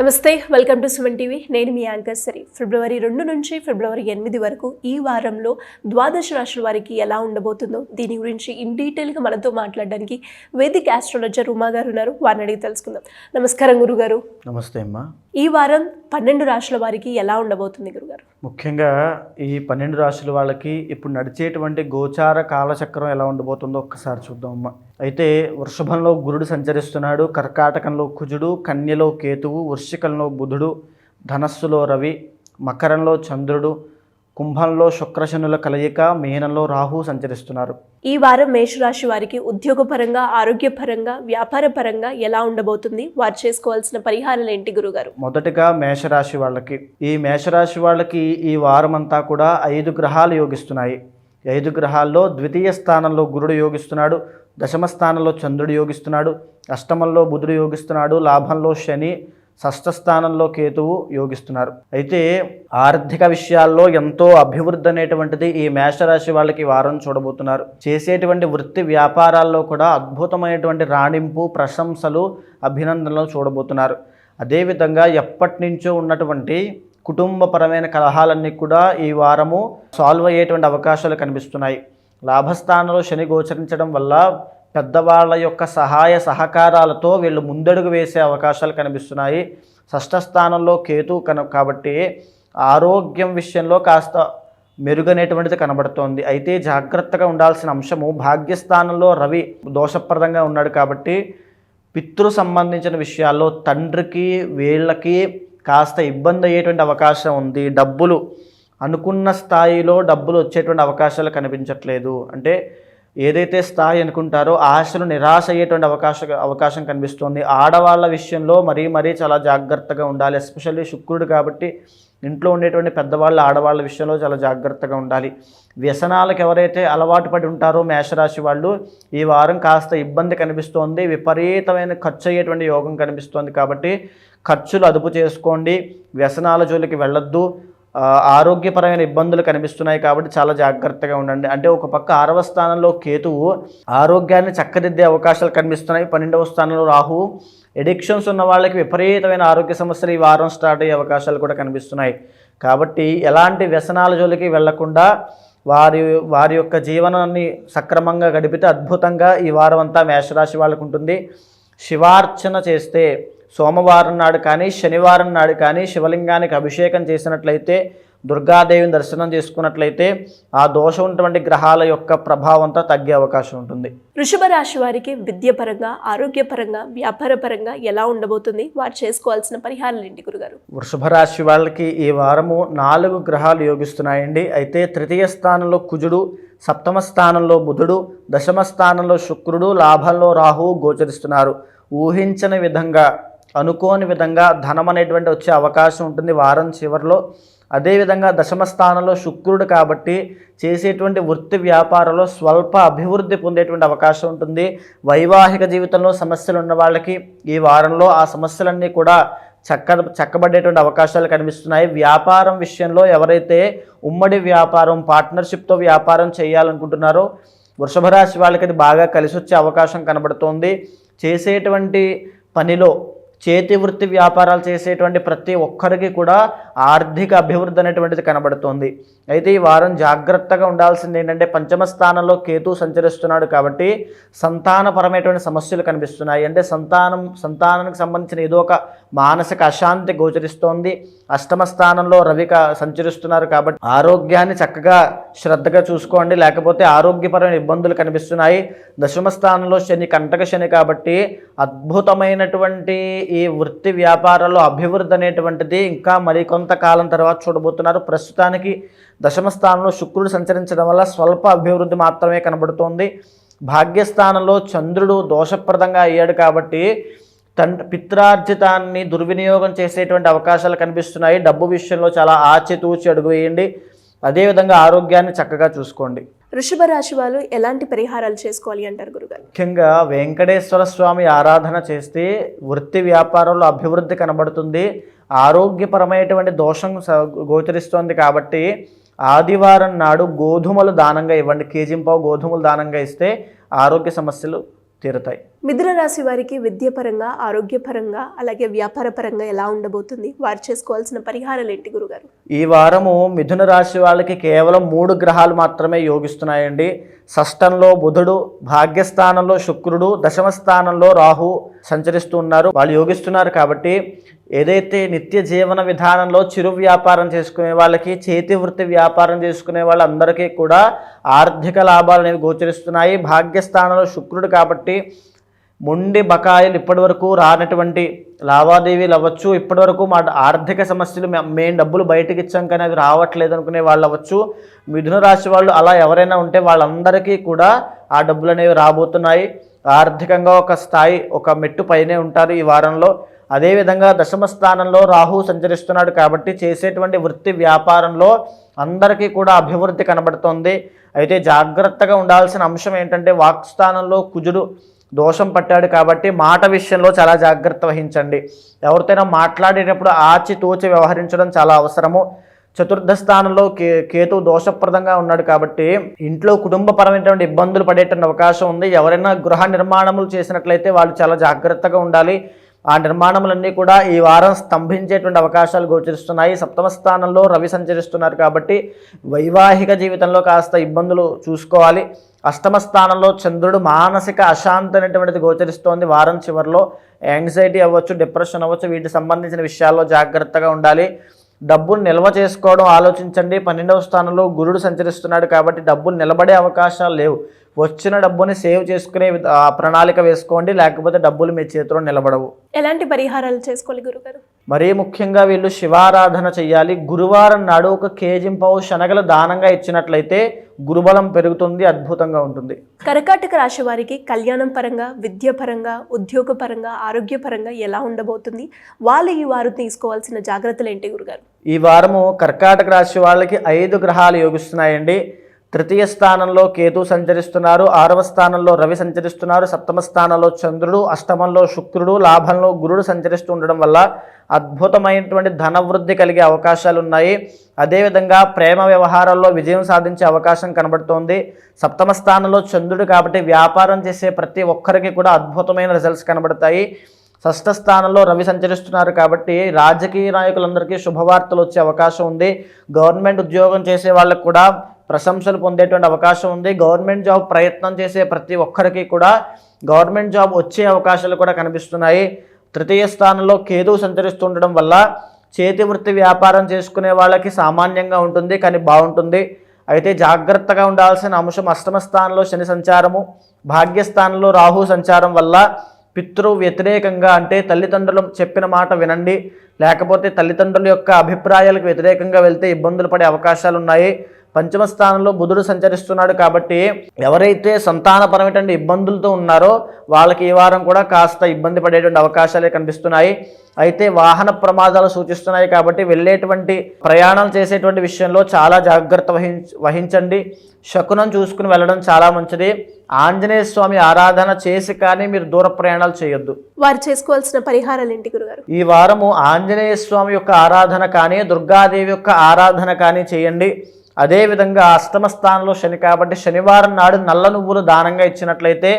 నమస్తే, welcome to Suman TV. నేను మీ anchor సరి. ఫిబ్రవరి 2 నుంచి ఫిబ్రవరి 8 వరకు ఈ వారంలో ద్వాదశ రాశుల వారికి ఎలా ఉండబోతుందో దీని గురించి ఇన్ డీటెయిల్గా మనతో మాట్లాడడానికి వేదిక ఆస్ట్రాలజర్ ఉమా గారు ఉన్నారు. వారిని అడిగి తెలుసుకుందాం. నమస్కారం గురుగారు. నమస్తే అమ్మా. ఈ వారం 12 రాశుల వారికి ఎలా ఉండబోతుంది గురుగారు? ముఖ్యంగా ఈ 12 రాశుల వాళ్ళకి ఇప్పుడు నడిచేటువంటి గోచార కాలచక్రం ఎలా ఉండబోతుందో ఒక్కసారి చూద్దామమ్మా. అయితే వృషభంలో గురుడు సంచరిస్తున్నాడు, కర్కాటకంలో కుజుడు, కన్యలో కేతువు, వృశ్చికంలో బుధుడు, ధనస్సులో రవి, మకరంలో చంద్రుడు, కుంభంలో శుక్రశనుల కలయిక, మీనంలో రాహు సంచరిస్తున్నారు. ఈ వారం మేషరాశి వారికి ఉద్యోగపరంగా, ఆరోగ్యపరంగా, వ్యాపారపరంగా ఎలా ఉండబోతుంది? వారు చేసుకోవాల్సిన పరిహారాలు ఏంటి గురుగారు? మొదటగా మేషరాశి వాళ్ళకి, ఈ మేషరాశి వాళ్ళకి ఈ వారం అంతా కూడా 5 గ్రహాలు యోగిస్తున్నాయి. 5 గ్రహాల్లో ద్వితీయ స్థానంలో గురుడు యోగిస్తున్నాడు, దశమ స్థానంలో చంద్రుడు యోగిస్తున్నాడు, అష్టమంలో బుధుడు యోగిస్తున్నాడు, లాభంలో శని, షష్ఠ స్థానంలో కేతువు యోగిస్తున్నారు. అయితే ఆర్థిక విషయాల్లో ఎంతో అభివృద్ధి అనేటువంటిది ఈ మేషరాశి వాళ్ళకి వారం చూడబోతున్నారు. చేసేటువంటి వృత్తి వ్యాపారాల్లో కూడా అద్భుతమైనటువంటి రాణింపు, ప్రశంసలు, అభినందనలు చూడబోతున్నారు. అదేవిధంగా ఎప్పటి నుంచో ఉన్నటువంటి కుటుంబపరమైన కలహాలన్నీ కూడా ఈ వారము సాల్వ్ అయ్యేటువంటి అవకాశాలు కనిపిస్తున్నాయి. లాభస్థానంలో శని గోచరించడం వల్ల పెద్దవాళ్ళ యొక్క సహాయ సహకారాలతో వీళ్ళు ముందడుగు వేసే అవకాశాలు కనిపిస్తున్నాయి. షష్ఠ స్థానంలో కేతు కాబట్టి ఆరోగ్యం విషయంలో కాస్త మెరుగనేటువంటిది కనబడుతోంది. అయితే జాగ్రత్తగా ఉండాల్సిన అంశము, భాగ్యస్థానంలో రవి దోషప్రదంగా ఉన్నాడు కాబట్టి పితృ సంబంధించిన విషయాల్లో తండ్రికి వీళ్ళకి కాస్త ఇబ్బంది అయ్యేటువంటి అవకాశం ఉంది. డబ్బులు అనుకున్న స్థాయిలో డబ్బులు వచ్చేటువంటి అవకాశాలు కనిపించట్లేదు. అంటే ఏదైతే స్థాయి అనుకుంటారో ఆశలు నిరాశ అయ్యేటువంటి అవకాశం కనిపిస్తుంది. ఆడవాళ్ళ విషయంలో మరీ చాలా జాగ్రత్తగా ఉండాలి. ఎస్పెషల్లీ శుక్రుడు కాబట్టి ఇంట్లో ఉండేటువంటి పెద్దవాళ్ళ ఆడవాళ్ళ విషయంలో చాలా జాగ్రత్తగా ఉండాలి. వ్యసనాలకు ఎవరైతే అలవాటు పడి ఉంటారో మేషరాశి వాళ్ళు ఈ వారం కాస్త ఇబ్బంది కనిపిస్తోంది. విపరీతమైన ఖర్చు అయ్యేటువంటి యోగం కనిపిస్తోంది కాబట్టి ఖర్చులు అదుపు చేసుకోండి, వ్యసనాల జోలికి వెళ్ళొద్దు. ఆరోగ్యపరమైన ఇబ్బందులు కనిపిస్తున్నాయి కాబట్టి చాలా జాగ్రత్తగా ఉండండి. అంటే ఒక పక్క 6వ స్థానంలో కేతువు ఆరోగ్యాన్ని చక్కదిద్దే అవకాశాలు కనిపిస్తున్నాయి. 12వ స్థానంలో రాహు ఎడిక్షన్స్ ఉన్న వాళ్ళకి విపరీతమైన ఆరోగ్య సమస్యలు ఈ వారం స్టార్ట్ అయ్యే అవకాశాలు కూడా కనిపిస్తున్నాయి. కాబట్టి ఎలాంటి వ్యసనాల జోలికి వెళ్లకుండా వారి యొక్క జీవనాన్ని సక్రమంగా గడిపితే అద్భుతంగా ఈ వారం అంతా మేషరాశి వాళ్ళకు ఉంటుంది. శివార్చన చేస్తే సోమవారం నాడు కానీ శనివారం నాడు కానీ శివలింగానికి అభిషేకం చేసినట్లయితే, దుర్గాదేవిని దర్శనం చేసుకున్నట్లయితే ఆ దోషం ఉన్నటువంటి గ్రహాల యొక్క ప్రభావంతో తగ్గే అవకాశం ఉంటుంది. వృషభ రాశి వారికి విద్యాపరంగా, ఆరోగ్యపరంగా, వ్యాపారపరంగా ఎలా ఉండబోతుంది? వారు చేసుకోవాల్సిన పరిహారాలు ఏంటి గురుగారు? వృషభ రాశి వాళ్ళకి ఈ వారము 4 గ్రహాలు యోగిస్తున్నాయండి. అయితే తృతీయ స్థానంలో కుజుడు, సప్తమ స్థానంలో బుధుడు, దశమ స్థానంలో శుక్రుడు, లాభంలో రాహువు గోచరిస్తున్నారు. ఊహించని విధంగా, అనుకోని విధంగా ధనం అనేటువంటి వచ్చే అవకాశం ఉంటుంది వారం చివరిలో. అదేవిధంగా దశమ స్థానంలో శుక్రుడు కాబట్టి చేసేటువంటి వృత్తి వ్యాపారంలో స్వల్ప అభివృద్ధి పొందేటువంటి అవకాశం ఉంటుంది. వైవాహిక జీవితంలో సమస్యలు ఉన్న వాళ్ళకి ఈ వారంలో ఆ సమస్యలన్నీ కూడా చక్కబడేటువంటి అవకాశాలు కనిపిస్తున్నాయి. వ్యాపారం విషయంలో ఎవరైతే ఉమ్మడి వ్యాపారం, పార్ట్నర్షిప్తో వ్యాపారం చేయాలనుకుంటున్నారో వృషభ రాశి వాళ్ళకి అది బాగా కలిసి వచ్చే అవకాశం కనబడుతోంది. చేసేటువంటి పనిలో చేతి వృత్తి వ్యాపారాలు చేసేటువంటి ప్రతి ఒక్కరికి కూడా ఆర్థిక అభివృద్ధి అనేటువంటిది కనబడుతోంది. అయితే ఈ వారం జాగ్రత్తగా ఉండాల్సింది ఏంటంటే పంచమ స్థానంలో కేతు సంచరిస్తున్నాడు కాబట్టి సంతానపరమైనటువంటి సమస్యలు కనిపిస్తున్నాయి. అంటే సంతానానికి సంబంధించిన ఏదో ఒక మానసిక అశాంతి గోచరిస్తోంది. అష్టమ స్థానంలో రవి సంచరిస్తున్నారు కాబట్టి ఆరోగ్యాన్ని చక్కగా శ్రద్ధగా చూసుకోండి, లేకపోతే ఆరోగ్యపరమైన ఇబ్బందులు కనిపిస్తున్నాయి. దశమ స్థానంలో శని, కంటక శని కాబట్టి అద్భుతమైనటువంటి ఈ వృత్తి వ్యాపారాల్లో అభివృద్ధి అనేటువంటిది ఇంకా మరికొంతకాలం తర్వాత చూడబోతున్నారు. ప్రస్తుతానికి దశమ స్థానంలో శుక్రుడు సంచరించడం వల్ల స్వల్ప అభివృద్ధి మాత్రమే కనబడుతోంది. భాగ్యస్థానంలో చంద్రుడు దోషప్రదంగా అయ్యాడు కాబట్టి పిత్రార్జితాన్ని దుర్వినియోగం చేసేటువంటి అవకాశాలు కనిపిస్తున్నాయి. డబ్బు విషయంలో చాలా ఆచితూచి అడుగు వేయండి. అదేవిధంగా ఆరోగ్యాన్ని చక్కగా చూసుకోండి. వృషభ రాశి వాళ్ళు ఎలాంటి పరిహారాలు చేసుకోవాలి అంటారు గురుగారు? ముఖ్యంగా వెంకటేశ్వర స్వామి ఆరాధన చేస్తే వృత్తి వ్యాపారంలో అభివృద్ధి కనబడుతుంది. ఆరోగ్యపరమైనటువంటి దోషం గోచరిస్తోంది కాబట్టి ఆదివారం నాడు గోధుమలు దానంగా ఇవ్వండి. కేజీంపావు గోధుమలు దానంగా ఇస్తే ఆరోగ్య సమస్యలు తీరుతాయి. మిథున రాశి వారికి విద్యాపరంగా, ఆరోగ్యపరంగా, అలాగే వ్యాపార పరంగా ఎలా ఉండబోతుంది? వారు చేసుకోవాల్సిన పరిహారాలు ఏంటి గురుగారు? ఈ వారము మిథున రాశి వాళ్ళకి కేవలం 3 గ్రహాలు మాత్రమే యోగిస్తున్నాయండి. షష్టంలో బుధుడు, భాగ్యస్థానంలో శుక్రుడు, దశమ స్థానంలో రాహు సంచరిస్తూ ఉన్నారు. వాళ్ళు యోగిస్తున్నారు కాబట్టి ఏదైతే నిత్య జీవన విధానంలో చిరు వ్యాపారం చేసుకునే వాళ్ళకి, చేతి వృత్తి వ్యాపారం చేసుకునే వాళ్ళందరికీ కూడా ఆర్థిక లాభాలు అనేవి గోచరిస్తున్నాయి. భాగ్యస్థానంలో శుక్రుడు కాబట్టి మొండి బకాయిలు ఇప్పటివరకు రానటువంటి లావాదేవీలు అవ్వచ్చు, ఇప్పటివరకు మా ఆర్థిక సమస్యలు మేము డబ్బులు బయటకు ఇచ్చాం కానీ అవి రావట్లేదు అనుకునే వాళ్ళు అవ్వచ్చు. మిథున రాశి వాళ్ళు అలా ఎవరైనా ఉంటే వాళ్ళందరికీ కూడా ఆ డబ్బులు అనేవి రాబోతున్నాయి. ఆర్థికంగా ఒక స్థాయి, ఒక మెట్టు పైనే ఉంటారు ఈ వారంలో. అదేవిధంగా దశమ స్థానంలో రాహు సంచరిస్తున్నాడు కాబట్టి చేసేటువంటి వృత్తి వ్యాపారంలో అందరికీ కూడా అభివృద్ధి కనబడుతోంది. అయితే జాగ్రత్తగా ఉండాల్సిన అంశం ఏంటంటే వాక్స్థానంలో కుజుడు దోషం పట్టాడు కాబట్టి మాట విషయంలో చాలా జాగ్రత్త వహించండి. ఎవరితోనైనా మాట్లాడేటప్పుడు ఆచితూచి వ్యవహరించడం చాలా అవసరము. చతుర్థ స్థానంలో కేతు దోషప్రదంగా ఉన్నాడు కాబట్టి ఇంట్లో కుటుంబపరమైనటువంటి ఇబ్బందులు పడేటువంటి అవకాశం ఉంది. ఎవరైనా గృహ నిర్మాణములు చేసినట్లయితే వాళ్ళు చాలా జాగ్రత్తగా ఉండాలి. ఆ నిర్మాణములన్నీ కూడా ఈ వారం స్తంభించేటువంటి అవకాశాలు గోచరిస్తున్నాయి. సప్తమ స్థానంలో రవి సంచరిస్తున్నారు కాబట్టి వైవాహిక జీవితంలో కాస్త ఇబ్బందులు చూసుకోవాలి. అష్టమ స్థానంలో చంద్రుడు మానసిక అశాంతి అనేటువంటిది గోచరిస్తోంది. వారం చివరిలో యాంగ్జైటీ అవ్వచ్చు, డిప్రెషన్ అవ్వచ్చు, వీటికి సంబంధించిన విషయాల్లో జాగ్రత్తగా ఉండాలి. డబ్బును నిల్వ చేసుకోవడం ఆలోచించండి. 12వ స్థానంలో గురుడు సంచరిస్తున్నాడు కాబట్టి డబ్బులు నిలబడే అవకాశాలు లేవు. వచ్చిన డబ్బుని సేవ్ చేసుకునే ప్రణాళిక వేసుకోండి, లేకపోతే డబ్బులు మీ చేతిలో నిలబడవు. ఎలాంటి పరిహారాలు చేసుకోవాలి గురుగారు? మరీ ముఖ్యంగా వీళ్ళు శివారాధన చెయ్యాలి. గురువారం నాడు 1 కేజీ శనగలు దానంగా ఇచ్చినట్లయితే గురుబలం పెరుగుతుంది, అద్భుతంగా ఉంటుంది. కర్కాటక రాశి వారికి కళ్యాణం పరంగా, విద్య పరంగా, ఉద్యోగ పరంగా, ఆరోగ్యపరంగా ఎలా ఉండబోతుంది? వాళ్ళు ఈ వారు తీసుకోవాల్సిన జాగ్రత్తలు ఏంటి గురుగారు? ఈ వారము కర్కాటక రాశి వాళ్ళకి 5 గ్రహాలు యోగిస్తున్నాయండి. తృతీయ స్థానంలో కేతు సంచరిస్తున్నారు, 6వ స్థానంలో రవి సంచరిస్తున్నారు, సప్తమ స్థానంలో చంద్రుడు, అష్టమంలో శుక్రుడు, లాభంలో గురుడు సంచరిస్తూ ఉండడం వల్ల అద్భుతమైనటువంటి ధనవృద్ధి కలిగే అవకాశాలు ఉన్నాయి. అదేవిధంగా ప్రేమ వ్యవహారాల్లో విజయం సాధించే అవకాశం కనబడుతోంది. సప్తమ స్థానంలో చంద్రుడు కాబట్టి వ్యాపారం చేసే ప్రతి ఒక్కరికి కూడా అద్భుతమైన రిజల్ట్స్ కనబడతాయి. షష్ఠ స్థానంలో రవి సంచరిస్తున్నారు కాబట్టి రాజకీయ నాయకులందరికీ శుభవార్తలు వచ్చే అవకాశం ఉంది. గవర్నమెంట్ ఉద్యోగం చేసే వాళ్ళకు కూడా ప్రశంసలు పొందేటువంటి అవకాశం ఉంది. గవర్నమెంట్ జాబ్ ప్రయత్నం చేసే ప్రతి ఒక్కరికి కూడా గవర్నమెంట్ జాబ్ వచ్చే అవకాశాలు కూడా కనిపిస్తున్నాయి. తృతీయ స్థానంలో కేతు సంచరిస్తుండడం వల్ల చేతి వృత్తి వ్యాపారం చేసుకునే వాళ్ళకి సామాన్యంగా ఉంటుంది, కానీ బాగుంటుంది. అయితే జాగ్రత్తగా ఉండాల్సిన అంశం అష్టమ స్థానంలో శని సంచారము, భాగ్యస్థానంలో రాహు సంచారం వల్ల పితృ వ్యతిరేకంగా, అంటే తల్లిదండ్రులు చెప్పిన మాట వినండి, లేకపోతే తల్లిదండ్రుల యొక్క అభిప్రాయాలకు వ్యతిరేకంగా వెళ్తే ఇబ్బందులు పడే అవకాశాలు ఉన్నాయి. పంచమ స్థానంలో బుధుడు సంచరిస్తున్నాడు కాబట్టి ఎవరైతే సంతానపరమైనటువంటి ఇబ్బందులతో ఉన్నారో వాళ్ళకి ఈ వారం కూడా కాస్త ఇబ్బంది పడేటువంటి అవకాశాలే కనిపిస్తున్నాయి. అయితే వాహన ప్రమాదాలు సూచిస్తున్నాయి కాబట్టి వెళ్ళేటువంటి ప్రయాణాలు చేసేటువంటి విషయంలో చాలా జాగ్రత్త వహించండి. శకునం చూసుకుని వెళ్ళడం చాలా మంచిది. ఆంజనేయ స్వామి ఆరాధన చేసి కానీ మీరు దూర ప్రయాణాలు చేయొద్దు. వారు చేసుకోవాల్సిన పరిహారాలు ఏంటి గురుగారు? ఈ వారము ఆంజనేయ స్వామి యొక్క ఆరాధన కానీ, దుర్గాదేవి యొక్క ఆరాధన కానీ చేయండి. అదేవిధంగా అష్టమ స్థానంలో శని కాబట్టి శనివారం నాడు నల్ల నువ్వులు దానంగా ఇచ్చినట్లయితే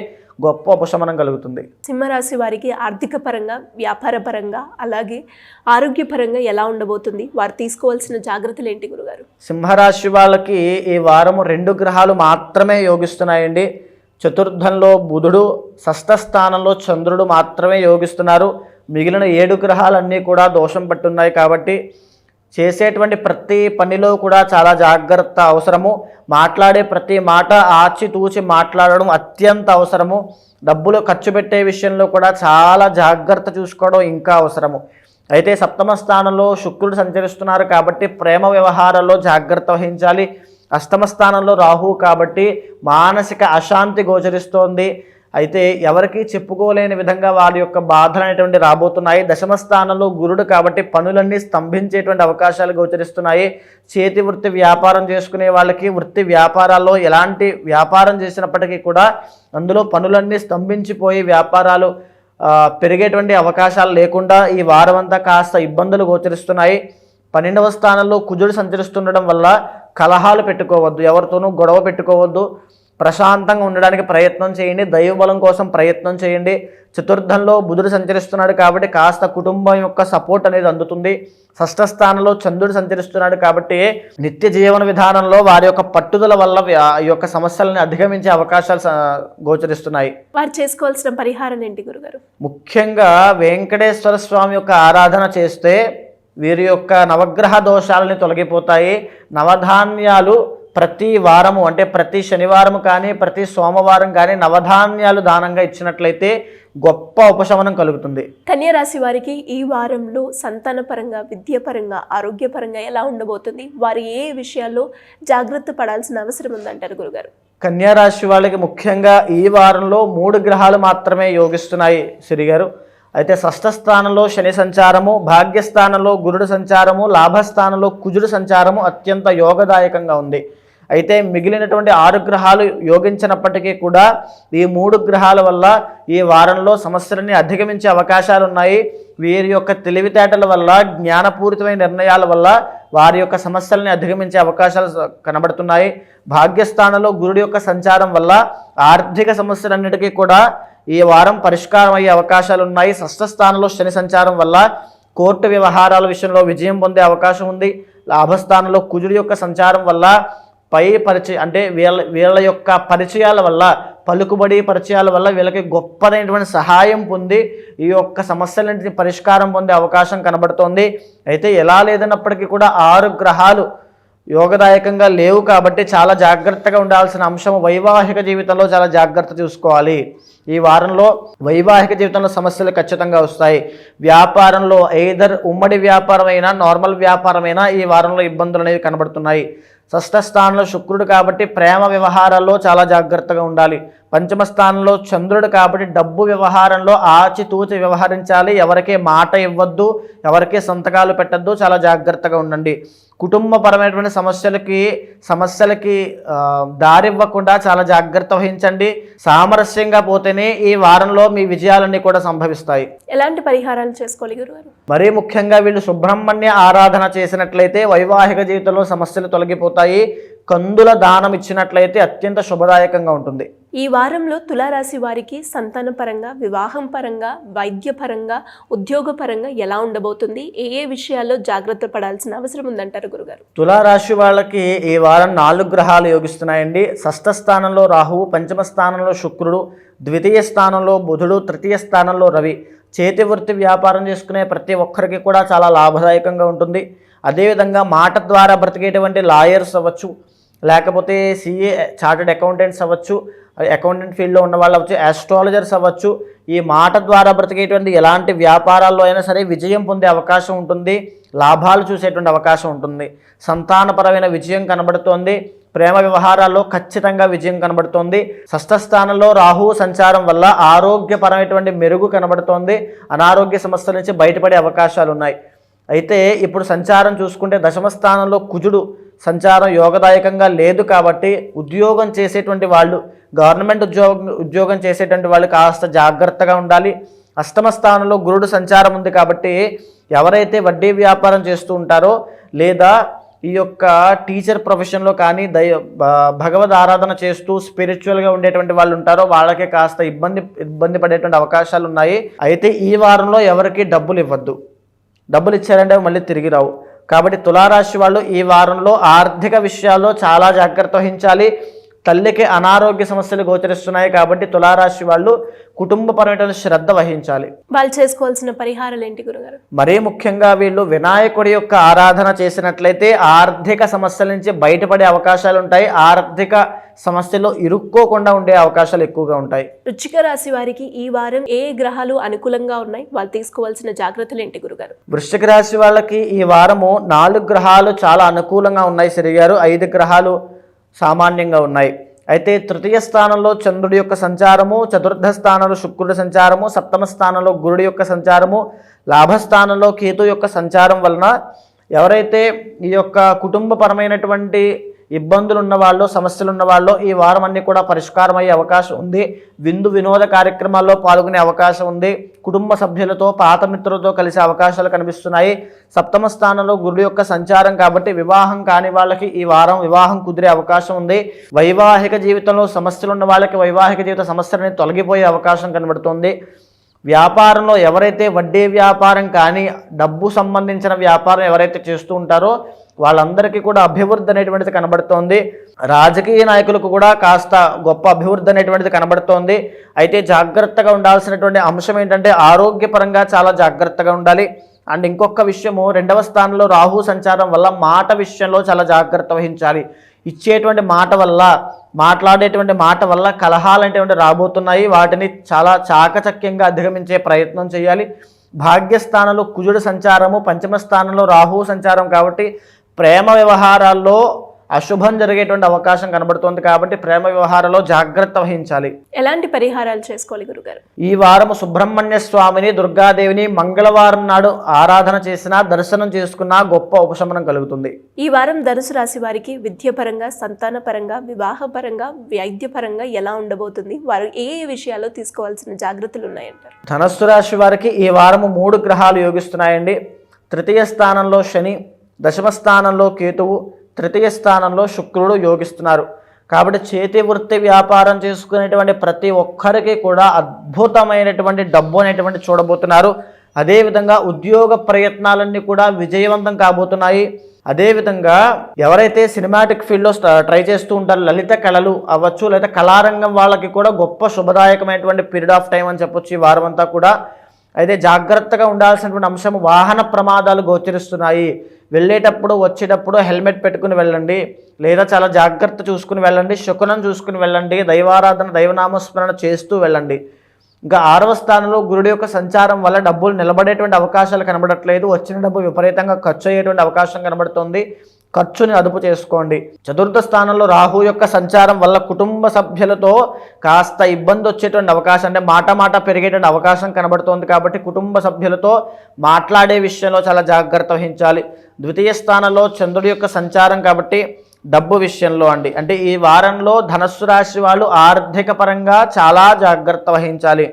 గొప్ప ఉపశమనం కలుగుతుంది. సింహరాశి వారికి ఆర్థిక పరంగా, వ్యాపార పరంగా, అలాగే ఆరోగ్యపరంగా ఎలా ఉండబోతుంది? వారు తీసుకోవాల్సిన జాగ్రత్తలు ఏంటి గురుగారు? సింహరాశి వాళ్ళకి ఈ వారము 2 గ్రహాలు మాత్రమే యోగిస్తున్నాయండి. చతుర్థంలో బుధుడు, షష్ఠ స్థానంలో చంద్రుడు మాత్రమే యోగిస్తున్నారు. మిగిలిన 7 గ్రహాలన్నీ కూడా దోషం పట్టున్నాయి కాబట్టి చేసేటువంటి ప్రతి పనిలో కూడా చాలా జాగ్రత్త అవసరము. మాట్లాడే ప్రతి మాట ఆచితూచి మాట్లాడడం అత్యంత అవసరము. డబ్బులు ఖర్చు పెట్టే విషయంలో కూడా చాలా జాగ్రత్త చూసుకోవడం ఇంకా అవసరము. అయితే సప్తమ స్థానంలో శుక్రుడు సంచరిస్తున్నారు కాబట్టి ప్రేమ వ్యవహారాల్లో జాగ్రత్త వహించాలి. అష్టమ స్థానంలో రాహు కాబట్టి మానసిక అశాంతి గోచరిస్తోంది. అయితే ఎవరికి చెప్పుకోలేని విధంగా వారి యొక్క బాధలు అనేటువంటి రాబోతున్నాయి. దశమ స్థానంలో గురుడు కాబట్టి పనులన్నీ స్తంభించేటువంటి అవకాశాలు గోచరిస్తున్నాయి. చేతి వృత్తి వ్యాపారం చేసుకునే వాళ్ళకి వృత్తి వ్యాపారాల్లో ఎలాంటి వ్యాపారం చేసినప్పటికీ కూడా అందులో పనులన్నీ స్తంభించిపోయి వ్యాపారాలు పెరిగేటువంటి అవకాశాలు లేకుండా ఈ వారం అంతా కాస్త ఇబ్బందులు గోచరిస్తున్నాయి. 12వ స్థానంలో కుజుడు సంచరిస్తుండడం వల్ల కలహాలు పెట్టుకోవద్దు, ఎవరితోనూ గొడవ పెట్టుకోవద్దు. ప్రశాంతంగా ఉండడానికి ప్రయత్నం చేయండి, దైవబలం కోసం ప్రయత్నం చేయండి. చతుర్థంలో బుధుడు సంచరిస్తున్నాడు కాబట్టి కాస్త కుటుంబం యొక్క సపోర్ట్ అనేది అందుతుంది. షష్ఠ స్థానంలో చంద్రుడు సంచరిస్తున్నాడు కాబట్టి నిత్య జీవన విధానంలో వారి యొక్క పట్టుదల వల్ల ఈ యొక్క సమస్యలను అధిగమించే అవకాశాలు గోచరిస్తున్నాయి. వారు చేసుకోవాల్సిన పరిహారం ఏంటి గురుగారు? ముఖ్యంగా వెంకటేశ్వర స్వామి యొక్క ఆరాధన చేస్తే వీరి యొక్క నవగ్రహ దోషాలని తొలగిపోతాయి. నవధాన్యాలు ప్రతి వారము అంటే ప్రతి శనివారము కానీ ప్రతి సోమవారం కానీ నవధాన్యాలు దానంగా ఇచ్చినట్లయితే గొప్ప ఉపశమనం కలుగుతుంది. కన్యా రాశి వారికి ఈ వారంలో సంతానపరంగా, విద్యాపరంగా, ఆరోగ్యపరంగా ఎలా ఉండబోతుంది? వారు ఏ విషయాల్లో జాగ్రత్త పడాల్సిన అవసరం ఉందంటారు గురుగారు? కన్యా రాశి వాళ్ళకి ముఖ్యంగా ఈ వారంలో 3 గ్రహాలు మాత్రమే యోగిస్తున్నాయి శ్రీగారు. అయితే షష్ఠ స్థానంలో శని సంచారము, భాగ్యస్థానంలో గురుడు సంచారము, లాభస్థానంలో కుజుడు సంచారము అత్యంత యోగదాయకంగా ఉంది. అయితే మిగిలినటువంటి 6 గ్రహాలు యోగించినప్పటికీ కూడా ఈ 3 గ్రహాల వల్ల ఈ వారంలో సమస్యలని అధిగమించే అవకాశాలు ఉన్నాయి. వీరి యొక్క తెలివితేటల వల్ల, జ్ఞానపూరితమైన నిర్ణయాల వల్ల వారి యొక్క సమస్యలని అధిగమించే అవకాశాలు కనబడుతున్నాయి. భాగ్యస్థానంలో గురుడు యొక్క సంచారం వల్ల ఆర్థిక సమస్యలన్నిటికీ కూడా ఈ వారం పరిష్కారం అయ్యే అవకాశాలు ఉన్నాయి. షష్ఠ స్థానంలో శని సంచారం వల్ల కోర్టు వ్యవహారాల విషయంలో విజయం పొందే అవకాశం ఉంది. లాభస్థానంలో కుజుడు యొక్క సంచారం వల్ల అంటే వీళ్ళ యొక్క పరిచయాల వల్ల, పలుకుబడి పరిచయాల వల్ల వీళ్ళకి గొప్పదైనటువంటి సహాయం పొంది ఈ యొక్క సమస్యలన్నింటినీ పరిష్కారం పొందే అవకాశం కనబడుతోంది. అయితే ఎలా లేదన్నప్పటికీ కూడా 6 గ్రహాలు యోగదాయకంగా లేవు కాబట్టి చాలా జాగ్రత్తగా ఉండాల్సిన అంశం వైవాహిక జీవితంలో చాలా జాగ్రత్త చూసుకోవాలి. ఈ వారంలో వైవాహిక జీవితంలో సమస్యలు ఖచ్చితంగా వస్తాయి. వ్యాపారంలో ఎయిదర్ ఉమ్మడి వ్యాపారమైనా నార్మల్ వ్యాపారమైనా ఈ వారంలో ఇబ్బందులు అనేవి కనబడుతున్నాయి. షష్ఠ స్థానంలో శుక్రుడు కాబట్టి ప్రేమ వ్యవహారాల్లో చాలా జాగ్రత్తగా ఉండాలి. పంచమ స్థానంలో చంద్రుడు కాబట్టి డబ్బు వ్యవహారంలో ఆచితూచి వ్యవహరించాలి. ఎవరికీ మాట ఇవ్వద్దు, ఎవరికీ సంతకాలు పెట్టద్దు, చాలా జాగ్రత్తగా ఉండండి. కుటుంబపరమైనటువంటి సమస్యలకి దారివ్వకుండా చాలా జాగ్రత్త వహించండి. సామరస్యంగా పోతేనే ఈ వారంలో మీ విజయాలన్నీ కూడా సంభవిస్తాయి. ఎలాంటి పరిహారాలు చేసుకోవాలి గురుగారు? మరీ ముఖ్యంగా వీళ్ళు సుబ్రహ్మణ్య ఆరాధన చేసినట్లయితే వైవాహిక జీవితంలో సమస్యలు తొలగిపోతాయి. కందుల దానం ఇచ్చినట్లయితే అత్యంత శుభదాయకంగా ఉంటుంది. ఈ వారంలో తులారాశి వారికి సంతాన పరంగా, వివాహం పరంగా, వైద్యపరంగా, ఉద్యోగపరంగా ఎలా ఉండబోతుంది? ఏ విషయాల్లో జాగ్రత్త పడాల్సిన అవసరం ఉందంటారు గురుగారు? తులారాశి వాళ్ళకి ఈ వారం 4 గ్రహాలు యోగిస్తున్నాయండి. షష్ఠ స్థానంలో రాహువు, పంచమ స్థానంలో శుక్రుడు, ద్వితీయ స్థానంలో బుధుడు, తృతీయ స్థానంలో రవి. చేతి వృత్తి వ్యాపారం చేసుకునే ప్రతి ఒక్కరికి కూడా చాలా లాభదాయకంగా ఉంటుంది. అదేవిధంగా మాట ద్వారా బ్రతికేటువంటి లాయర్స్ అవ్వచ్చు, లేకపోతే సిఏ చార్టెడ్ అకౌంటెంట్స్ అవ్వచ్చు, అకౌంటెంట్ ఫీల్డ్లో ఉన్న వాళ్ళు అవ్వచ్చు, ఆస్ట్రాలజర్స్ అవ్వచ్చు. ఈ మాట ద్వారా బ్రతికేటువంటి ఎలాంటి వ్యాపారాల్లో అయినా సరే విజయం పొందే అవకాశం ఉంటుంది, లాభాలు చూసేటువంటి అవకాశం ఉంటుంది. సంతానపరమైన విజయం కనబడుతోంది. ప్రేమ వ్యవహారాల్లో ఖచ్చితంగా విజయం కనబడుతోంది. షష్ఠ స్థానంలో రాహువు సంచారం వల్ల ఆరోగ్యపరమైనటువంటి మెరుగు కనబడుతోంది. అనారోగ్య సమస్యల నుంచి బయటపడే అవకాశాలు ఉన్నాయి. అయితే ఇప్పుడు సంచారం చూసుకుంటే దశమ స్థానంలో కుజుడు సంచారం యోగదాయకంగా లేదు కాబట్టి ఉద్యోగం చేసేటువంటి వాళ్ళు, గవర్నమెంట్ ఉద్యోగం చేసేటువంటి వాళ్ళు కాస్త జాగ్రత్తగా ఉండాలి. అష్టమ స్థానంలో గురుడు సంచారం ఉంది కాబట్టి ఎవరైతే వడ్డీ వ్యాపారం చేస్తూ ఉంటారో లేదా ఈ యొక్క టీచర్ ప్రొఫెషన్లో కానీ భగవద్ ఆరాధన చేస్తూ స్పిరిచువల్గా ఉండేటువంటి వాళ్ళు ఉంటారో వాళ్ళకి కాస్త ఇబ్బంది పడేటువంటి అవకాశాలు ఉన్నాయి. అయితే ఈ వారంలో ఎవరికి డబ్బులు ఇవ్వద్దు. డబ్బులు ఇచ్చారంటే మళ్ళీ తిరిగి రావు. కాబట్టి తులారాశి వాళ్ళు ఈ వారంలో ఆర్థిక విషయాల్లో చాలా జాగ్రత్త వహించాలి. తల్లికి అనారోగ్య సమస్యలు గోచరిస్తున్నాయి కాబట్టి తులారాశి వాళ్ళు కుటుంబపరమైన శ్రద్ధ వహించాలి. వాళ్ళు చేసుకోవాల్సిన పరిహారాలు ఏంటి గురుగారు? మరీ ముఖ్యంగా వీళ్ళు వినాయకుడి యొక్క ఆరాధన చేసినట్లయితే ఆర్థిక సమస్యల నుంచి బయటపడే అవకాశాలు ఉంటాయి. ఆర్థిక సమస్యలో ఇరుక్కోకుండా ఉండే అవకాశాలు ఎక్కువగా ఉంటాయి. వృశ్చిక రాశి వారికి ఈ వారం ఏ గ్రహాలు అనుకూలంగా ఉన్నాయి? వాళ్ళు తీసుకోవాల్సిన జాగ్రత్తలు ఏంటి గురుగారు? వృశ్చిక రాశి వాళ్ళకి ఈ వారము 4 గ్రహాలు చాలా అనుకూలంగా ఉన్నాయి శ్రీగారు. 5 గ్రహాలు సామాన్యంగా ఉన్నాయి. అయితే తృతీయ స్థానంలో చంద్రుడి యొక్క సంచారము, చతుర్థ స్థానంలో శుక్రుడి సంచారము, సప్తమ స్థానంలో గురుడి యొక్క సంచారము, లాభస్థానంలో కేతు యొక్క సంచారం వలన ఎవరైతే ఈ యొక్క కుటుంబపరమైనటువంటి ఇబ్బందులు ఉన్నవాళ్ళు, సమస్యలు ఉన్నవాళ్ళు ఈ వారం అన్నీ కూడా పరిష్కారం అయ్యే అవకాశం ఉంది. విందు వినోద కార్యక్రమాల్లో పాల్గొనే అవకాశం ఉంది. కుటుంబ సభ్యులతో, పాత మిత్రులతో కలిసే అవకాశాలు కనిపిస్తున్నాయి. సప్తమ స్థానంలో గురుడు యొక్క సంచారం కాబట్టి వివాహం కాని వాళ్ళకి ఈ వారం వివాహం కుదిరే అవకాశం ఉంది. వైవాహిక జీవితంలో సమస్యలు ఉన్న వాళ్ళకి వైవాహిక జీవిత సమస్యలని తొలగిపోయే అవకాశం కనబడుతుంది. వ్యాపారంలో ఎవరైతే వడ్డీ వ్యాపారం కానీ డబ్బు సంబంధించిన వ్యాపారం ఎవరైతే చేస్తూ ఉంటారో వాళ్ళందరికీ కూడా అభివృద్ధి అనేటువంటిది కనబడుతోంది. రాజకీయ నాయకులకు కూడా కాస్త గొప్ప అభివృద్ధి అనేటువంటిది కనబడుతోంది. అయితే జాగ్రత్తగా ఉండాల్సినటువంటి అంశం ఏంటంటే ఆరోగ్యపరంగా చాలా జాగ్రత్తగా ఉండాలి. అండ్ ఇంకొక విషయము, 2వ స్థానంలో రాహు సంచారం వల్ల మాట విషయంలో చాలా జాగ్రత్త వహించాలి. ఇచ్చేటువంటి మాట వల్ల, మాట్లాడేటువంటి మాట వల్ల కలహాలు అనేటువంటి రాబోతున్నాయి. వాటిని చాలా చాకచక్యంగా అధిగమించే ప్రయత్నం చేయాలి. భాగ్యస్థానంలో కుజుడు సంచారము, పంచమ స్థానంలో రాహు సంచారం కాబట్టి ప్రేమ వ్యవహారాల్లో అశుభం జరిగేటువంటి అవకాశం కనబడుతుంది. కాబట్టి ప్రేమ వ్యవహారాల్లో జాగ్రత్త వహించాలి. ఎలాంటి పరిహారాలు చేసుకోవాలి గురుగారు? ఈ వారం సుబ్రహ్మణ్య స్వామిని, దుర్గాదేవిని మంగళవారం నాడు ఆరాధన చేసినా, దర్శనం చేసుకున్నా గొప్ప ఉపశమనం కలుగుతుంది. ఈ వారం ధనుసు రాశి వారికి విద్యపరంగా, సంతానపరంగా, వివాహపరంగా, వైద్యపరంగా ఎలా ఉండబోతుంది? వారు ఏ విషయాల్లో తీసుకోవాల్సిన జాగ్రత్తలు ఉన్నాయంటారు? ధనస్సు రాశి వారికి ఈ వారము 3 గ్రహాలు యోగిస్తున్నాయండి. 3వ స్థానంలో శని, దశమ స్థానంలో కేతువు, 3వ స్థానంలో శుక్రుడు యోగిస్తున్నారు. కాబట్టి చేతి వృత్తి వ్యాపారం చేసుకునేటువంటి ప్రతి ఒక్కరికి కూడా అద్భుతమైనటువంటి డబ్బు అనేటువంటి చూడబోతున్నారు. అదేవిధంగా ఉద్యోగ ప్రయత్నాలన్నీ కూడా విజయవంతం కాబోతున్నాయి. అదేవిధంగా ఎవరైతే సినిమాటిక్ ఫీల్డ్లో ట్రై చేస్తూ ఉంటారో, లలిత కళలు అవ్వచ్చు లేదా కళారంగం వాళ్ళకి కూడా గొప్ప శుభదాయకమైనటువంటి పీరియడ్ ఆఫ్ టైం అని చెప్పొచ్చు ఈ వారం అంతా కూడా. అయితే జాగ్రత్తగా ఉండాల్సినటువంటి అంశం, వాహన ప్రమాదాలు గోచరిస్తున్నాయి. వెళ్ళేటప్పుడు వచ్చేటప్పుడు హెల్మెట్ పెట్టుకుని వెళ్ళండి, లేదా చాలా జాగ్రత్త చూసుకుని వెళ్ళండి, శకునం చూసుకుని వెళ్ళండి, దైవారాధన, దైవనామస్మరణ చేస్తూ వెళ్ళండి. ఇంకా 6వ స్థానంలో గురుడు యొక్క సంచారం వల్ల డబ్బులు నిలబడేటువంటి అవకాశాలు కనబడట్లేదు. వచ్చిన డబ్బు విపరీతంగా ఖర్చు అయ్యేటువంటి అవకాశం కనబడుతుంది. ఖర్చుని అదుపు చేసుకోండి. 4వ స్థానంలో రాహు యొక్క సంచారం వల్ల కుటుంబ సభ్యులతో కాస్త ఇబ్బంది వచ్చేటువంటి అవకాశం, అంటే మాట పెరిగేటువంటి అవకాశం కనబడుతోంది. కాబట్టి కుటుంబ సభ్యులతో మాట్లాడే విషయంలో చాలా జాగ్రత్త వహించాలి. 2వ స్థానంలో చంద్రుడి యొక్క సంచారం కాబట్టి డబ్బు విషయంలో అంటే ఈ వారంలో ధనస్సు రాశి వాళ్ళు ఆర్థిక పరంగా చాలా జాగ్రత్త వహించాలి.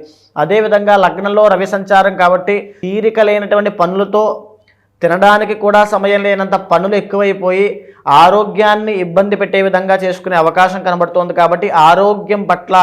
అదేవిధంగా లగ్నంలో రవి సంచారం కాబట్టి తీరిక లేనటువంటి పనులతో, తినడానికి కూడా సమయం లేనంత పనులు ఎక్కువైపోయి ఆరోగ్యాన్ని ఇబ్బంది పెట్టే విధంగా చేసుకునే అవకాశం కనబడుతోంది. కాబట్టి ఆరోగ్యం పట్ల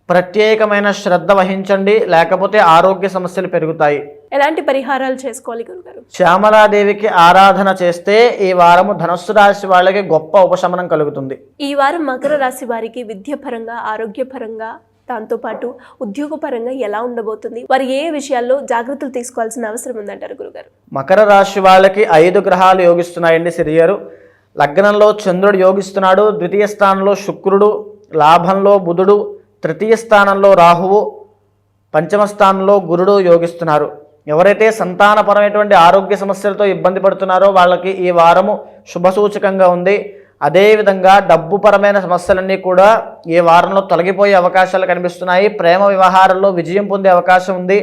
ప్రత్యేకమైన శ్రద్ధ వహించండి, లేకపోతే ఆరోగ్య సమస్యలు పెరుగుతాయి. ఎలాంటి పరిహారాలు చేసుకోవాలి గురుగారు? శ్యామలాదేవికి ఆరాధన చేస్తే ఈ వారము ధనస్సు రాశి వాళ్ళకి గొప్ప ఉపశమనం కలుగుతుంది. ఈ వారం మకర రాశి వారికి విద్యపరంగా, ఆరోగ్యపరంగా, దాంతోపాటు ఉద్యోగపరంగా ఎలా ఉండబోతుంది? వారు ఏ విషయాల్లో జాగ్రత్తలు తీసుకోవాల్సిన అవసరం ఉందంటారు గురుగారు? మకర రాశి వాళ్ళకి 5 గ్రహాలు యోగిస్తున్నాయండి. సిరియరు లగ్నంలో చంద్రుడు యోగిస్తున్నాడు, 2వ స్థానంలో శుక్రుడు, లాభంలో బుధుడు, 3వ స్థానంలో రాహువు, 5వ స్థానంలో గురుడు యోగిస్తున్నారు. ఎవరైతే సంతానపరమైనటువంటి ఆరోగ్య సమస్యలతో ఇబ్బంది పడుతున్నారో వాళ్ళకి ఈ వారము శుభసూచకంగా ఉంది. అదేవిధంగా డబ్బుపరమైన సమస్యలన్నీ కూడా ఈ వారంలో తొలగిపోయే అవకాశాలు కనిపిస్తున్నాయి. ప్రేమ వ్యవహారాల్లో విజయం పొందే అవకాశం ఉంది.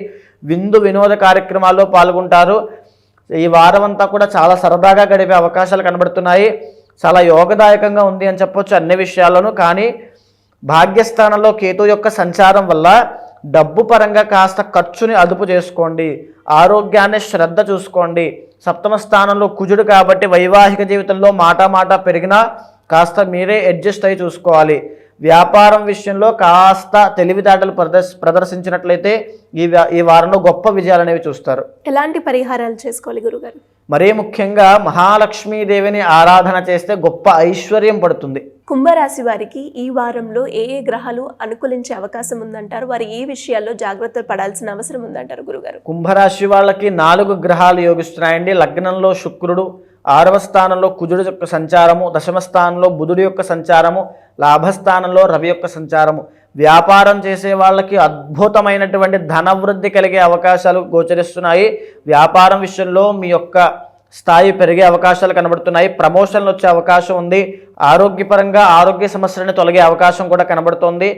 విందు వినోద కార్యక్రమాల్లో పాల్గొంటారు. ఈ వారం అంతా కూడా చాలా సరదాగా గడిపే అవకాశాలు కనబడుతున్నాయి. చాలా యోగదాయకంగా ఉంది అని చెప్పొచ్చు అన్ని విషయాల్లోనూ. కానీ భాగ్యస్థానంలో కేతు యొక్క సంచారం వల్ల డబ్బు పరంగా కాస్త ఖర్చుని అదుపు చేసుకోండి, ఆరోగ్యాన్ని శ్రద్ధ చూసుకోండి. 7వ స్థానంలో కుజుడు కాబట్టి వైవాహిక జీవితంలో మాట పెరిగినా కాస్త మీరే అడ్జస్ట్ అయ్యి చూసుకోవాలి. వ్యాపారం విషయంలో కాస్త తెలివితేటలు ప్రదర్శించినట్లయితే ఈ వారంలో గొప్ప విజయాలు అనేవి చూస్తారు. ఎలాంటి పరిహారాలు చేసుకోవాలి గురుగారు? మరీ ముఖ్యంగా మహాలక్ష్మీదేవిని ఆరాధన చేస్తే గొప్ప ఐశ్వర్యం పడుతుంది. కుంభరాశి వారికి ఈ వారంలో ఏ గ్రహాలు అనుకూలించే అవకాశం ఉందంటారు? వారు ఏ విషయాల్లో జాగ్రత్తలు పడాల్సిన అవసరం ఉందంటారు గురుగారు? కుంభరాశి వాళ్ళకి 4 గ్రహాలు యోగిస్తున్నాయండి. లగ్నంలో శుక్రుడు, 6వ స్థానంలో కుజుడు యొక్క సంచారము, 10వ స్థానంలో బుధుడు యొక్క సంచారము, లాభస్థానంలో రవి యొక్క సంచారము. వ్యాపారం చేసే వాళ్ళకి అద్భుతమైనటువంటి ధనవృద్ధి కలిగే అవకాశాలు గోచరిస్తున్నాయి. వ్యాపారం విషయంలో మీ యొక్క స్థాయి పెరిగే అవకాశాలు కనబడుతున్నాయి. ప్రమోషన్లు వచ్చే అవకాశం ఉంది. ఆరోగ్యపరంగా ఆరోగ్య సమస్యలను తొలగే అవకాశం కూడా కనబడుతోంది.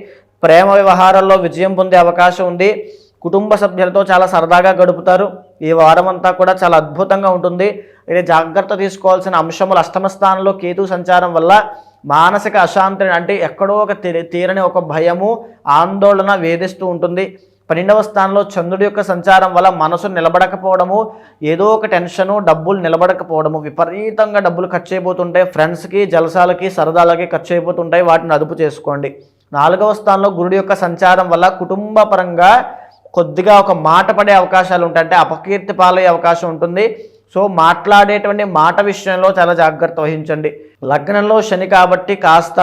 ప్రేమ వ్యవహారాల్లో విజయం పొందే అవకాశం ఉంది. కుటుంబ సభ్యులతో చాలా సరదాగా గడుపుతారు. ఈ వారం అంతా కూడా చాలా అద్భుతంగా ఉంటుంది. అయితే జాగ్రత్త తీసుకోవాల్సిన అంశములు అష్టమ స్థానంలో కేతు సంచారం వల్ల మానసిక అశాంతి, అంటే ఎక్కడో ఒక తీరని ఒక భయము, ఆందోళన వేధిస్తూ ఉంటుంది. 12వ స్థానంలో చంద్రుడి యొక్క సంచారం వల్ల మనసు నిలబడకపోవడము, ఏదో ఒక టెన్షను, డబ్బులు నిలబడకపోవడము, విపరీతంగా డబ్బులు ఖర్చు అయిపోతుంటాయి, ఫ్రెండ్స్కి జలసాలకి సరదాలకి ఖర్చు అయిపోతుంటాయి, వాటిని అదుపు చేసుకోండి. 4వ స్థానంలో గురుడి యొక్క సంచారం వల్ల కుటుంబ పరంగా కొద్దిగా ఒక మాట పడే అవకాశాలు ఉంటాయి, అంటే అపకీర్తి పాలయ్యే అవకాశం ఉంటుంది. సో మాట్లాడేటువంటి మాట విషయంలో చాలా జాగ్రత్త వహించండి. లగ్నంలో శని కాబట్టి కాస్త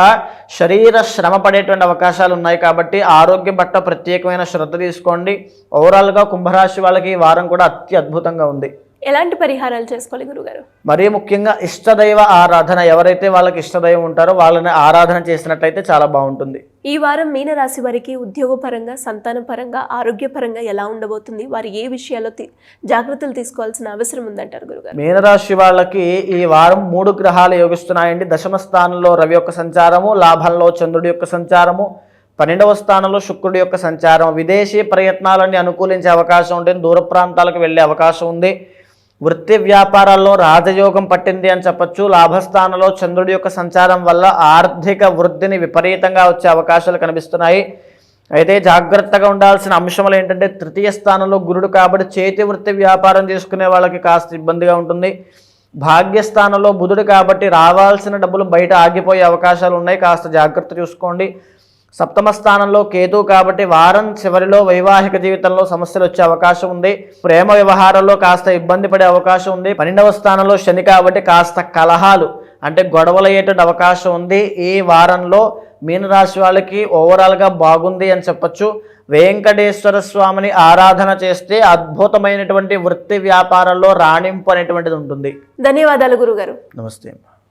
శరీర శ్రమ పడేటువంటి అవకాశాలు ఉన్నాయి కాబట్టి ఆరోగ్యం పట్ల ప్రత్యేకమైన శ్రద్ధ తీసుకోండి. ఓవరాల్గా కుంభరాశి వాళ్ళకి ఈ వారం కూడా అద్భుతంగా ఉంది. ఎలాంటి పరిహారాలు చేసుకోవాలి గురుగారు? మరీ ముఖ్యంగా ఇష్టదైవ ఆరాధన, ఎవరైతే వాళ్ళకి ఇష్టదైవం ఉంటారో వాళ్ళని ఆరాధన చేసినట్లయితే చాలా బాగుంటుంది. ఈ వారం మీనరాశి వారికి ఉద్యోగపరంగా, సంతానపరంగా, ఆరోగ్యపరంగా ఎలా ఉండబోతుంది? వారు ఏ విషయాల్లో జాగ్రత్తలు తీసుకోవాల్సిన అవసరం ఉందంటారు గురుగారు? మీనరాశి వాళ్ళకి ఈ వారం 3 గ్రహాలు యోగిస్తున్నాయండి. దశమ స్థానంలో రవి యొక్క సంచారము, లాభంలో చంద్రుడి యొక్క సంచారము, 12వ స్థానంలో శుక్రుడి యొక్క సంచారం. విదేశీ ప్రయత్నాలన్నీ అనుకూలించే అవకాశం ఉంటుంది, దూర ప్రాంతాలకు వెళ్ళే అవకాశం ఉంది. వృత్తి వ్యాపారాల్లో రాజయోగం పట్టింది అని చెప్పచ్చు. లాభస్థానంలో చంద్రుడి యొక్క సంచారం వల్ల ఆర్థిక వృద్ధిని విపరీతంగా వచ్చే అవకాశాలు కనిపిస్తున్నాయి. అయితే జాగ్రత్తగా ఉండాల్సిన అంశములు ఏంటంటే, 3వ స్థానంలో గురుడు కాబట్టి చేతి వృత్తి వ్యాపారం చేసుకునే వాళ్ళకి కాస్త ఇబ్బందిగా ఉంటుంది. భాగ్యస్థానంలో బుధుడు కాబట్టి రావాల్సిన డబ్బులు బయట ఆగిపోయే అవకాశాలు ఉన్నాయి, కాస్త జాగ్రత్త చూసుకోండి. 7వ స్థానంలో కేతు కాబట్టి వారం చివరిలో వైవాహిక జీవితంలో సమస్యలు వచ్చే అవకాశం ఉంది. ప్రేమ వ్యవహారాల్లో కాస్త ఇబ్బంది పడే అవకాశం ఉంది. 12వ స్థానంలో శని కాబట్టి కాస్త కలహాలు, అంటే గొడవలు అయ్యేటువంటి అవకాశం ఉంది. ఈ వారంలో మీనరాశి వాళ్ళకి ఓవరాల్గా బాగుంది అని చెప్పచ్చు. వెంకటేశ్వర స్వామిని ఆరాధన చేస్తే అద్భుతమైనటువంటి వృత్తి వ్యాపారాల్లో రాణింపు అనేటువంటిది ఉంటుంది. ధన్యవాదాలు గురుగారు. నమస్తే.